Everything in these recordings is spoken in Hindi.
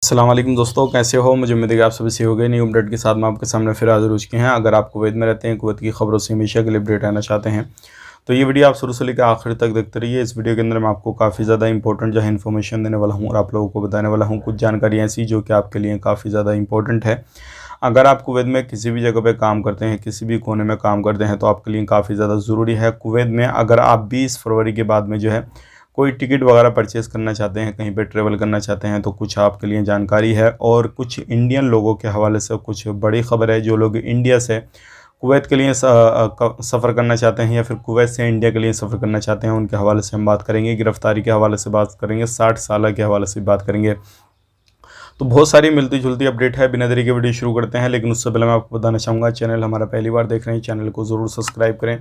अस्सलाम वालेकुम दोस्तों, कैसे हो। मुझे उम्मीद है कि आप सभी सही हो गए। न्यू अपडेट के साथ मैं आपके सामने फिर हाजिर हो चुके हैं। अगर आप कुवैत में रहते हैं, कुवैत की खबरों से हमेशा के लिए अपडेट रहना चाहते हैं तो ये वीडियो आप शुरू से लेकर आखिर तक देखते रहिए। इस वीडियो के अंदर मैं आपको काफ़ी ज़्यादा इंपॉर्टेंट जो है इन्फॉर्मेशन देने वाला हूँ और आप लोगों को बताने वाला हूँ कुछ जानकारी ऐसी जो कि आपके लिए काफ़ी ज़्यादा इंपॉर्टेंट है। अगर आप कुवैत में किसी भी जगह पे काम करते हैं, किसी भी कोने में काम करते हैं, तो आपके लिए काफ़ी ज़्यादा ज़रूरी है। कुवैत में अगर आप 20 फरवरी के बाद में जो है कोई टिकट वगैरह परचेस करना चाहते हैं, कहीं पे ट्रैवल करना चाहते हैं, तो कुछ आपके लिए जानकारी है। और कुछ इंडियन लोगों के हवाले से कुछ बड़ी खबर है। जो लोग इंडिया से कुवैत के लिए सफ़र करना चाहते हैं या फिर कुवैत से इंडिया के लिए सफ़र करना चाहते हैं, उनके हवाले से हम बात करेंगे। गिरफ़्तारी के हवाले से बात करेंगे, 60 साल के हवाले से बात करेंगे। तो बहुत सारी मिलती जुलती अपडेट है। बिना देरी के वीडियो शुरू करते हैं, लेकिन उससे पहले मैं आपको बताना चाहूँगा, चैनल हमारा पहली बार देख रहे हैं, चैनल को ज़रूर सब्सक्राइब करें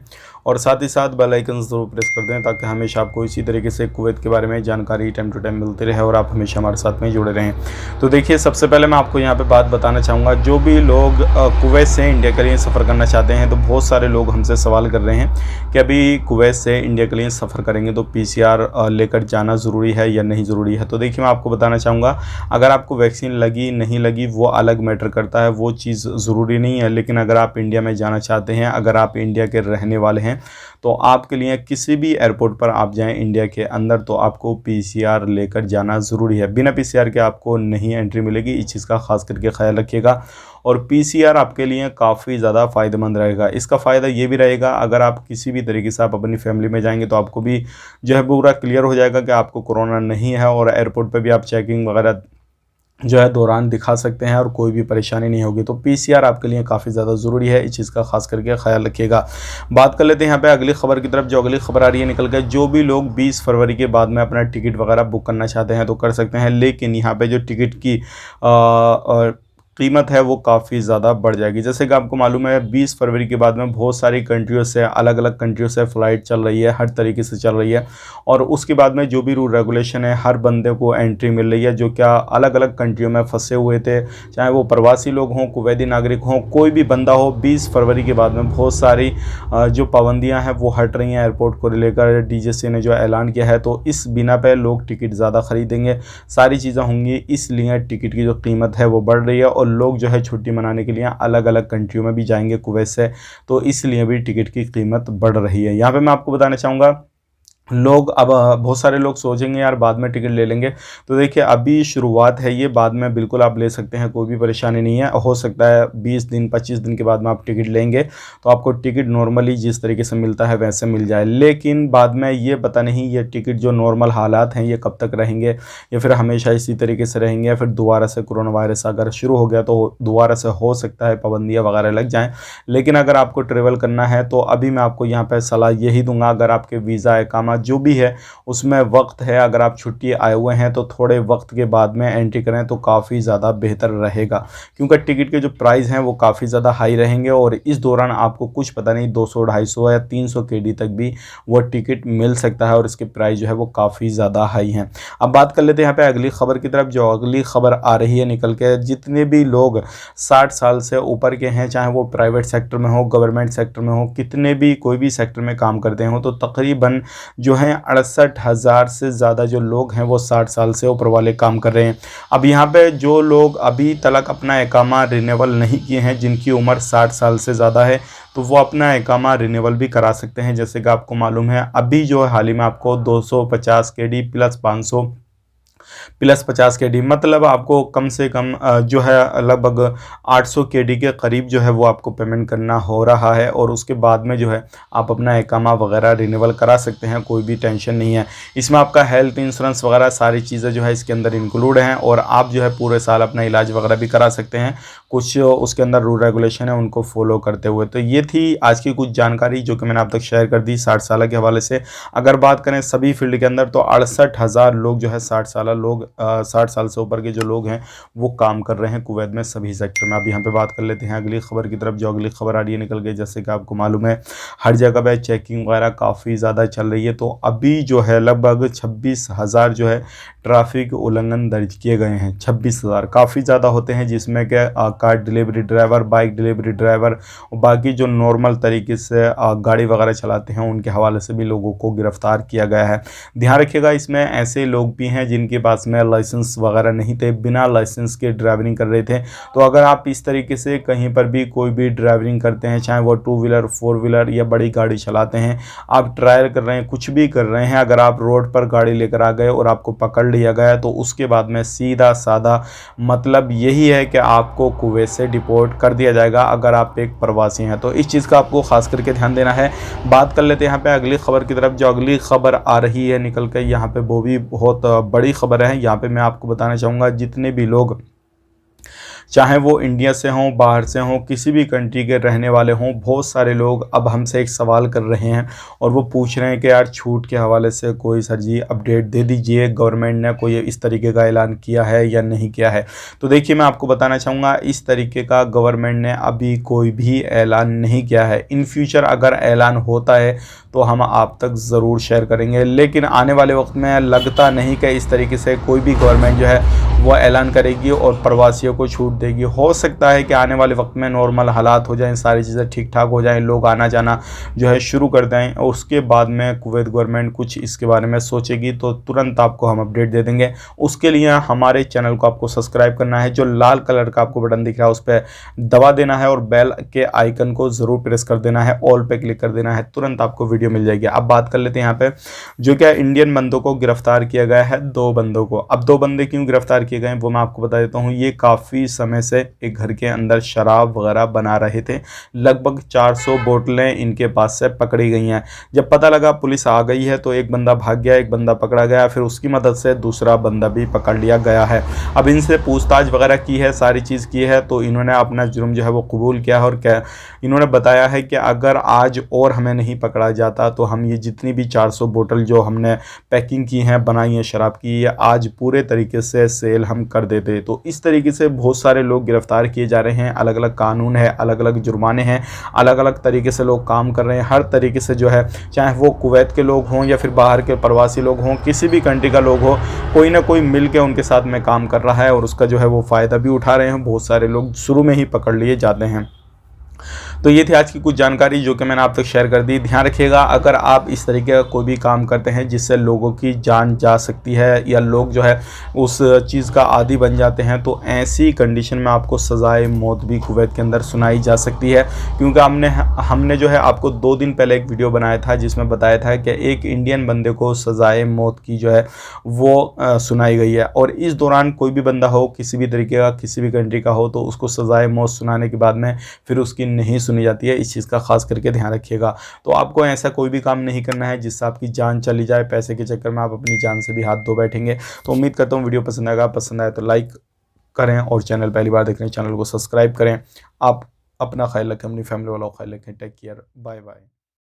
और साथ ही साथ बेल आइकन ज़रूर प्रेस कर दें, ताकि हमेशा आपको इसी तरीके से कुवैत के बारे में जानकारी टाइम टू टाइम मिलती रहे और आप हमेशा हमारे साथ में जुड़े रहें। तो देखिए, सबसे पहले मैं आपको यहाँ पर बात बताना चाहूँगा, जो भी लोग कुवैत से इंडिया के लिए सफ़र करना चाहते हैं, तो बहुत सारे लोग हमसे सवाल कर रहे हैं कि अभी कुवैत से इंडिया के लिए सफ़र करेंगे तो PCR लेकर जाना ज़रूरी है या नहीं ज़रूरी है। तो देखिए, मैं आपको बताना चाहूँगा, अगर आपको वैक्सीन लगी नहीं लगी वो अलग मैटर करता है, वो चीज़ ज़रूरी नहीं है। लेकिन अगर आप इंडिया में जाना चाहते हैं, अगर आप इंडिया के रहने वाले हैं, तो आपके लिए किसी भी एयरपोर्ट पर आप जाएं इंडिया के अंदर, तो आपको PCR लेकर जाना ज़रूरी है। बिना PCR के आपको नहीं एंट्री मिलेगी। इस चीज़ का खास करके ख्याल रखिएगा। और PCR आपके लिए काफ़ी ज़्यादा फ़ायदेमंद रहेगा। इसका फ़ायदा ये भी रहेगा, अगर आप किसी भी तरीके से आप अपनी फैमिली में जाएंगे, तो आपको भी जो है पूरा क्लियर हो जाएगा कि आपको कोरोना नहीं है, और एयरपोर्ट पर भी आप चेकिंग वगैरह जो है दौरान दिखा सकते हैं और कोई भी परेशानी नहीं होगी। तो PCR आपके लिए काफ़ी ज़्यादा ज़रूरी है। इस चीज़ का खास करके ख्याल रखिएगा। बात कर लेते हैं यहाँ पे अगली खबर की तरफ। जो अगली खबर आ रही है निकल के, जो भी लोग 20 फरवरी के बाद में अपना टिकट वगैरह बुक करना चाहते हैं तो कर सकते हैं, लेकिन यहाँ पे जो टिकट की कीमत है वो काफ़ी ज़्यादा बढ़ जाएगी। जैसे कि आपको मालूम है, 20 फरवरी के बाद में बहुत सारी कंट्रियों से, अलग अलग कंट्रियों से फ़्लाइट चल रही है, हर तरीके से चल रही है। और उसके बाद में जो भी रूल रेगुलेशन है, हर बंदे को एंट्री मिल रही है, जो क्या अलग अलग कंट्रियों में फंसे हुए थे, चाहे वो प्रवासी लोग हों, कुवैती नागरिक हों, कोई भी बंदा हो। 20 फरवरी के बाद में बहुत सारी जो पाबंदियाँ हैं वो हट रही हैं एयरपोर्ट को लेकर। DGCA ने जो ऐलान किया है, तो इस बिना पर लोग टिकट ज़्यादा ख़रीदेंगे, सारी चीज़ें होंगी, इसलिए टिकट की जो कीमत है वो बढ़ रही है। और लोग जो है छुट्टी मनाने के लिए अलग अलग कंट्रियों में भी जाएंगे कुवैत से, तो इसलिए भी टिकट की कीमत बढ़ रही है। यहाँ पे मैं आपको बताना चाहूँगा, लोग अब बहुत सारे लोग सोचेंगे यार बाद में टिकट ले लेंगे। तो देखिए, अभी शुरुआत है, ये बाद में बिल्कुल आप ले सकते हैं, कोई भी परेशानी नहीं है। हो सकता है 20 दिन 25 दिन के बाद में आप टिकट लेंगे तो आपको टिकट नॉर्मली जिस तरीके से मिलता है वैसे मिल जाए, लेकिन बाद में ये पता नहीं ये टिकट जो नॉर्मल हालात हैं ये कब तक रहेंगे, या फिर हमेशा इसी तरीके से रहेंगे, या फिर दोबारा से कोरोना वायरस अगर शुरू हो गया तो दोबारा से हो सकता है पाबंदियाँ वगैरह लग जाएँ। लेकिन अगर आपको ट्रेवल करना है तो अभी मैं आपको यहाँ पर सलाह यही दूँगा, अगर आपके वीज़ा इकामा जो भी है उसमें वक्त है, अगर आप छुट्टी आए हुए हैं तो थोड़े वक्त के बाद में एंट्री करें तो काफ़ी ज़्यादा बेहतर रहेगा, क्योंकि टिकट के जो प्राइस हैं वो काफ़ी ज़्यादा हाई रहेंगे। और इस दौरान आपको कुछ पता नहीं 200, 250 या 300 KD तक भी वो टिकट मिल सकता है, और इसके प्राइस जो है वो काफ़ी ज़्यादा हाई हैं। अब बात कर लेते हैं यहाँ पे अगली खबर की तरफ। जो अगली खबर आ रही है निकल के, जितने भी लोग 60 साल से ऊपर के हैं, चाहे वो प्राइवेट सेक्टर में हो, गवर्नमेंट सेक्टर में हो, कितने भी कोई भी सेक्टर में काम करते हो, तो तकरीबन जो है 68,000 से ज़्यादा जो लोग हैं वो 60 साल से ऊपर वाले काम कर रहे हैं। अब यहाँ पे जो लोग अभी तक अपना इकामा रिन्यूअल नहीं किए हैं, जिनकी उम्र 60 साल से ज़्यादा है, तो वो अपना इकामा रिन्यूअल भी करा सकते हैं। जैसे कि आपको मालूम है, अभी जो हाल ही में आपको 250 KD प्लस 500 प्लस 50 KD, मतलब आपको कम से कम जो है लगभग 800 KD के करीब जो है वो आपको पेमेंट करना हो रहा है। और उसके बाद में जो है आप अपना इकामा वगैरह रिन्यूअल करा सकते हैं, कोई भी टेंशन नहीं है। इसमें आपका हेल्थ इंश्योरेंस वगैरह सारी चीज़ें जो है इसके अंदर इंक्लूड हैं, और आप जो है पूरे साल अपना इलाज वगैरह भी करा सकते हैं, कुछ उसके अंदर रूल रेगुलेशन है उनको फॉलो करते हुए। तो ये थी आज की कुछ जानकारी जो कि मैंने आप तक शेयर कर दी 60 साल के हवाले से। अगर बात करें सभी फील्ड के अंदर, तो 68,000 लोग जो है 60 साल से ऊपर के जो लोग हैं वो काम कर रहे हैं कुवैत में सभी सेक्टर में। अब यहाँ पे बात कर लेते हैं अगली खबर की तरफ। जो अगली खबर आ रही है निकल गई, जैसे कि आपको मालूम है हर जगह पे चेकिंग वगैरह काफ़ी ज़्यादा चल रही है। तो अभी जो है लगभग 26,000 जो है ट्रैफिक उल्लंघन दर्ज किए गए हैं। 26,000 काफ़ी ज़्यादा होते हैं, जिसमें कि car delivery driver, bike delivery driver और बाकी जो नॉर्मल तरीके से गाड़ी वगैरह चलाते हैं उनके हवाले से भी लोगों को गिरफ्तार किया गया है। ध्यान रखिएगा, इसमें ऐसे लोग भी हैं जिनके पास में लाइसेंस वगैरह नहीं थे, बिना लाइसेंस के ड्राइविंग कर रहे थे। तो अगर आप इस तरीके से कहीं पर भी कोई भी ड्राइविंग करते हैं, चाहे वो 2 व्हीलर 4 व्हीलर या बड़ी गाड़ी चलाते हैं, आप ट्रायल कर रहे हैं, कुछ भी कर रहे हैं, अगर आप रोड पर गाड़ी लेकर आ गए और आपको पकड़ लिया गया तो उसके बाद में सीधा साधा मतलब यही है कि आपको कुवैत से डिपोर्ट कर दिया जाएगा अगर आप एक प्रवासी हैं। तो इस चीज़ का आपको खास करके ध्यान देना है। बात कर लेते हैं यहाँ पे अगली खबर की तरफ। जो अगली खबर आ रही है निकल कर यहाँ पे वो भी बहुत बड़ी खबर है। यहाँ पे मैं आपको बताना चाहूँगा, जितने भी लोग चाहे वो इंडिया से हों, बाहर से हों, किसी भी कंट्री के रहने वाले हों, बहुत सारे लोग अब हमसे एक सवाल कर रहे हैं और वो पूछ रहे हैं कि यार छूट के हवाले से कोई सर जी अपडेट दे दीजिए, गवर्नमेंट ने कोई इस तरीके का ऐलान किया है या नहीं किया है। तो देखिए, मैं आपको बताना चाहूँगा, इस तरीके का गवर्नमेंट ने अभी कोई भी ऐलान नहीं किया है। इन फ्यूचर अगर ऐलान होता है तो हम आप तक ज़रूर शेयर करेंगे, लेकिन आने वाले वक्त में लगता नहीं कि इस तरीके से कोई भी गवर्नमेंट जो है वो ऐलान करेगी और प्रवासियों को छूट देगी। हो सकता है कि आने वाले वक्त में नॉर्मल हालात हो जाएं, सारी चीज़ें ठीक ठाक हो जाएं, लोग आना जाना जो है शुरू कर दें और उसके बाद में कुवैत गवर्नमेंट कुछ इसके बारे में सोचेगी तो तुरंत आपको हम अपडेट दे देंगे। उसके लिए हमारे चैनल को आपको सब्सक्राइब करना है, जो लाल कलर का आपको बटन दिख रहा है उस पर दबा देना है और बेल के आइकन को ज़रूर प्रेस कर देना है, ऑल पे क्लिक कर देना है, तुरंत आपको वीडियो मिल जाएगी। अब बात कर लेते हैं यहाँ पे, जो क्या इंडियन बंदों को गिरफ्तार किया गया है, 2 बंदों को। अब 2 बंदे क्यों गिरफ्तार किए गए वो मैं आपको बता देता हूँ। ये काफ़ी समय से एक घर के अंदर शराब वगैरह बना रहे थे। लगभग 400 बोतलें इनके पास से पकड़ी गई हैं। जब पता लगा पुलिस आ गई है तो एक बंदा भाग गया, एक बंदा पकड़ा गया, फिर उसकी मदद से दूसरा बंदा भी पकड़ लिया गया है। अब इनसे पूछताछ वगैरह की है, सारी चीज़ की है, तो इन्होंने अपना जुर्म जो है वो कबूल किया है और क्या इन्होंने बताया है कि अगर आज और हमें नहीं पकड़ा जाता तो हम ये जितनी भी 400 बोतल जो हमने पैकिंग की हैं, बनाई है शराब की, ये आज पूरे तरीके से सेल हम कर देते। तो इस तरीके से बहुत सारे लोग गिरफ्तार किए जा रहे हैं। अलग अलग कानून है, अलग अलग जुर्माने हैं, अलग अलग तरीके से लोग काम कर रहे हैं। हर तरीके से जो है, चाहे वो कुवैत के लोग हों या फिर बाहर के प्रवासी लोग हों, किसी भी कंट्री का लोग हो, कोई ना कोई मिल के उनके साथ में काम कर रहा है और उसका जो है वो फ़ायदा भी उठा रहे हैं। बहुत सारे लोग शुरू में ही पकड़ लिए जाते हैं। तो ये थी आज की कुछ जानकारी जो कि मैंने आप तक शेयर कर दी। ध्यान रखिएगा, अगर आप इस तरीके का कोई भी काम करते हैं जिससे लोगों की जान जा सकती है या लोग जो है उस चीज़ का आदी बन जाते हैं, तो ऐसी कंडीशन में आपको सज़ाए मौत भी कुवैत के अंदर सुनाई जा सकती है। क्योंकि हमने जो है आपको 2 दिन पहले एक वीडियो बनाया था जिसमें बताया था कि एक इंडियन बंदे को सज़ाए मौत की जो है वो सुनाई गई है। और इस दौरान कोई भी बंदा हो, किसी भी तरीके का, किसी भी कंट्री का हो, तो उसको सज़ाए मौत सुनाने के बाद में फिर उसकी नहीं सुनी जाती है। इस चीज़ का खास करके ध्यान रखिएगा। तो आपको ऐसा कोई भी काम नहीं करना है जिससे आपकी जान चली जाए, पैसे के चक्कर में आप अपनी जान से भी हाथ धो बैठेंगे। तो उम्मीद करता हूँ वीडियो पसंद आएगा। पसंद आए तो लाइक करें और चैनल पहली बार देख रहे हैं चैनल को सब्सक्राइब करें। आप अपना ख्याल रखें, अपनी फैमिली वालों का ख्याल रखें। Take care, bye bye.